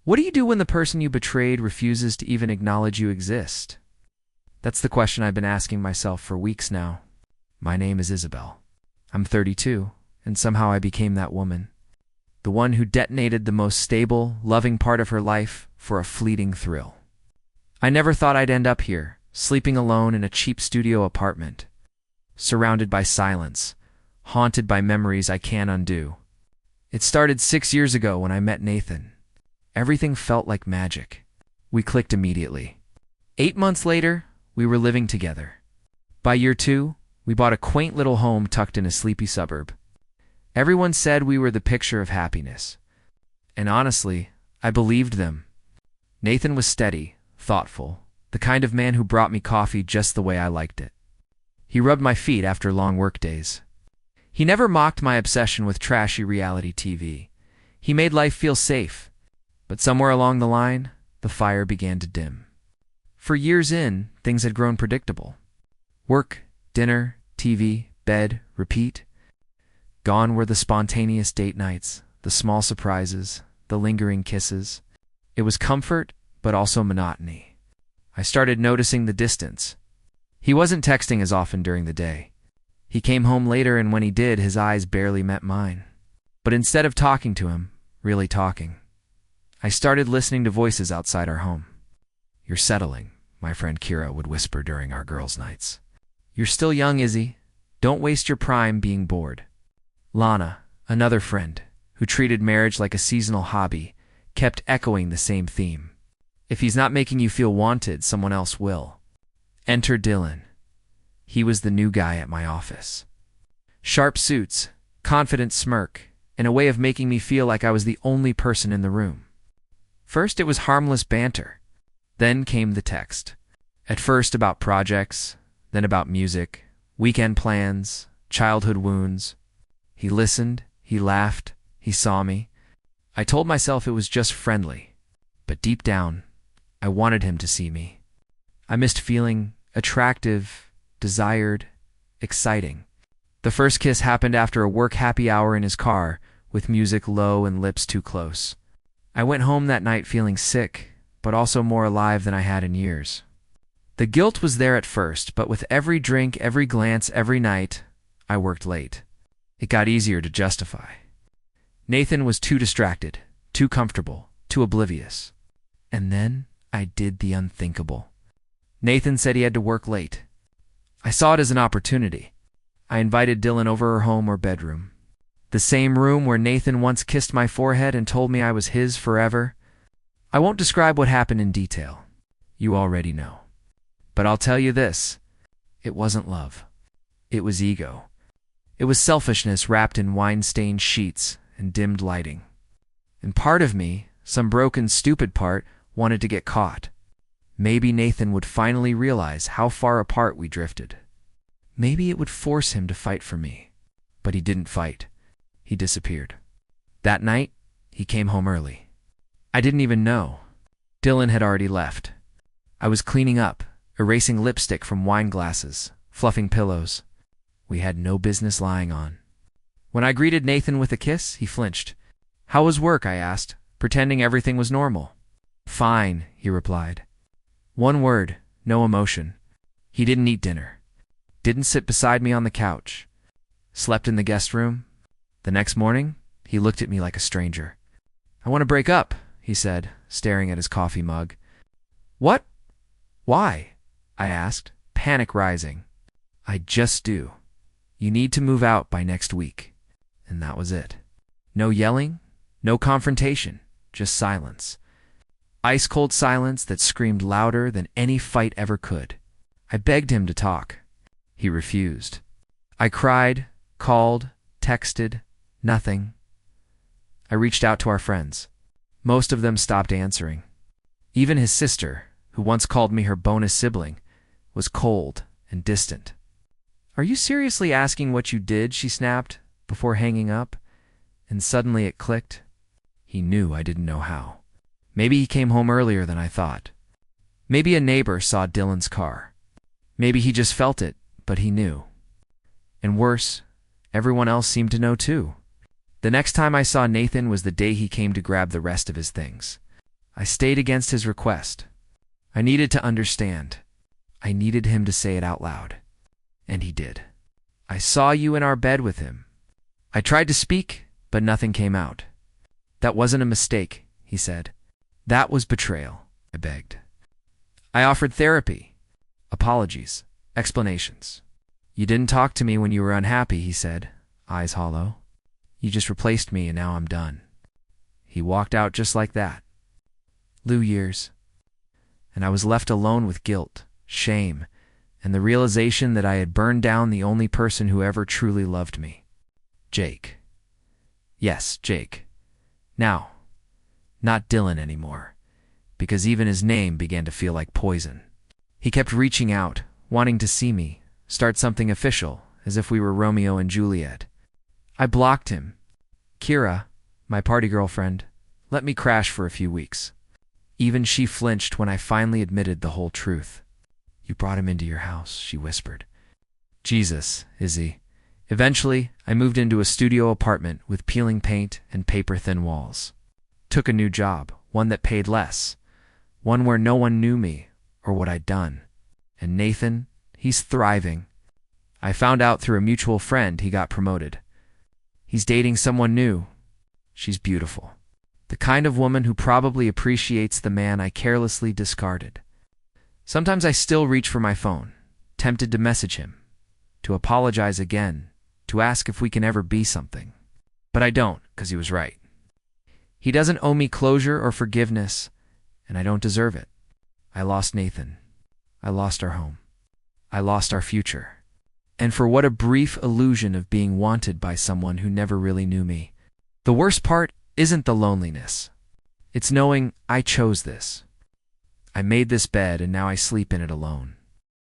What do you do when the person you betrayed refuses to even acknowledge you exist? That's the question I've been asking myself for weeks now. My name is Isabel. I'm 32, and somehow I became that woman. The one who detonated the most stable, loving part of her life for a fleeting thrill. I never thought I'd end up here, sleeping alone in a cheap studio apartment, surrounded by silence, haunted by memories I can't undo. It started 6 years ago when I met Nathan. Everything felt like magic. We clicked immediately. 8 months later, we were living together. By year 2, we bought a quaint little home tucked in a sleepy suburb. Everyone said we were the picture of happiness. And honestly, I believed them. Nathan was steady, thoughtful, the kind of man who brought me coffee just the way I liked it. He rubbed my feet after long work days. He never mocked my obsession with trashy reality TV. He made life feel safe. But somewhere along the line, the fire began to dim. For years in, things had grown predictable. Work, dinner, TV, bed, repeat. Gone were the spontaneous date nights, the small surprises, the lingering kisses. It was comfort, but also monotony. I started noticing the distance. He wasn't texting as often during the day. He came home later, and when he did, his eyes barely met mine. But instead of talking to him, really talking, I started listening to voices outside our home. "You're settling," my friend Kira would whisper during our girls' nights. "You're still young, Izzy. Don't waste your prime being bored." Lana, another friend, who treated marriage like a seasonal hobby, kept echoing the same theme. "If he's not making you feel wanted, someone else will." Enter Dylan. He was the new guy at my office. Sharp suits, confident smirk, and a way of making me feel like I was the only person in the room. First, it was harmless banter. Then came the text. At first about projects, then about music, weekend plans, childhood wounds. He listened, he laughed, he saw me. I told myself it was just friendly, but deep down, I wanted him to see me. I missed feeling attractive, desired, exciting. The first kiss happened after a work happy hour in his car, with music low and lips too close. I went home that night feeling sick, but also more alive than I had in years. The guilt was there at first, but with every drink, every glance, every night, I worked late. It got easier to justify. Nathan was too distracted, too comfortable, too oblivious. And then I did the unthinkable. Nathan said he had to work late. I saw it as an opportunity. I invited Dylan over her home or bedroom. The same room where Nathan once kissed my forehead and told me I was his forever. I won't describe what happened in detail. You already know. But I'll tell you this. It wasn't love. It was ego. It was selfishness wrapped in wine-stained sheets and dimmed lighting. And part of me, some broken, stupid part, wanted to get caught. Maybe Nathan would finally realize how far apart we drifted. Maybe it would force him to fight for me. But he didn't fight. He disappeared. That night, he came home early. I didn't even know. Dylan had already left. I was cleaning up, erasing lipstick from wine glasses, fluffing pillows we had no business lying on. When I greeted Nathan with a kiss, he flinched. "How was work?" I asked, pretending everything was normal. "Fine," he replied. One word, no emotion. He didn't eat dinner. Didn't sit beside me on the couch. Slept in the guest room. The next morning, he looked at me like a stranger. "I want to break up," he said, staring at his coffee mug. "What? Why?" I asked, panic rising. "I just do. You need to move out by next week." And that was it. No yelling, no confrontation, just silence. Ice-cold silence that screamed louder than any fight ever could. I begged him to talk. He refused. I cried, called, texted, nothing. I reached out to our friends. Most of them stopped answering. Even his sister, who once called me her bonus sibling, was cold and distant. "Are you seriously asking what you did?" she snapped, before hanging up. And suddenly it clicked. He knew I didn't know how. Maybe he came home earlier than I thought. Maybe a neighbor saw Dylan's car. Maybe he just felt it, but he knew. And worse, everyone else seemed to know too. The next time I saw Nathan was the day he came to grab the rest of his things. I stayed against his request. I needed to understand. I needed him to say it out loud. And he did. I saw you in our bed with him. I tried to speak, but nothing came out. That wasn't a mistake, he said. That was betrayal, I begged. I offered therapy, apologies, explanations. You didn't talk to me when you were unhappy, he said, eyes hollow. You just replaced me and now I'm done. He walked out just like that. Years. And I was left alone with guilt, shame, and the realization that I had burned down the only person who ever truly loved me. Jake. Yes, Jake. Now, not Dylan anymore, because even his name began to feel like poison. He kept reaching out, wanting to see me, start something official, as if we were Romeo and Juliet. I blocked him. Kira, my party girlfriend, let me crash for a few weeks. Even she flinched when I finally admitted the whole truth. You brought him into your house, she whispered. Jesus, Izzy. Eventually, I moved into a studio apartment with peeling paint and paper-thin walls. Took a new job, one that paid less, one where no one knew me or what I'd done. And Nathan, he's thriving. I found out through a mutual friend he got promoted. He's dating someone new. She's beautiful. The kind of woman who probably appreciates the man I carelessly discarded. Sometimes I still reach for my phone, tempted to message him, to apologize again, to ask if we can ever be something. But I don't, because he was right. He doesn't owe me closure or forgiveness, and I don't deserve it. I lost Nathan. I lost our home. I lost our future. And for what a brief illusion of being wanted by someone who never really knew me. The worst part isn't the loneliness. It's knowing I chose this. I made this bed and now I sleep in it alone.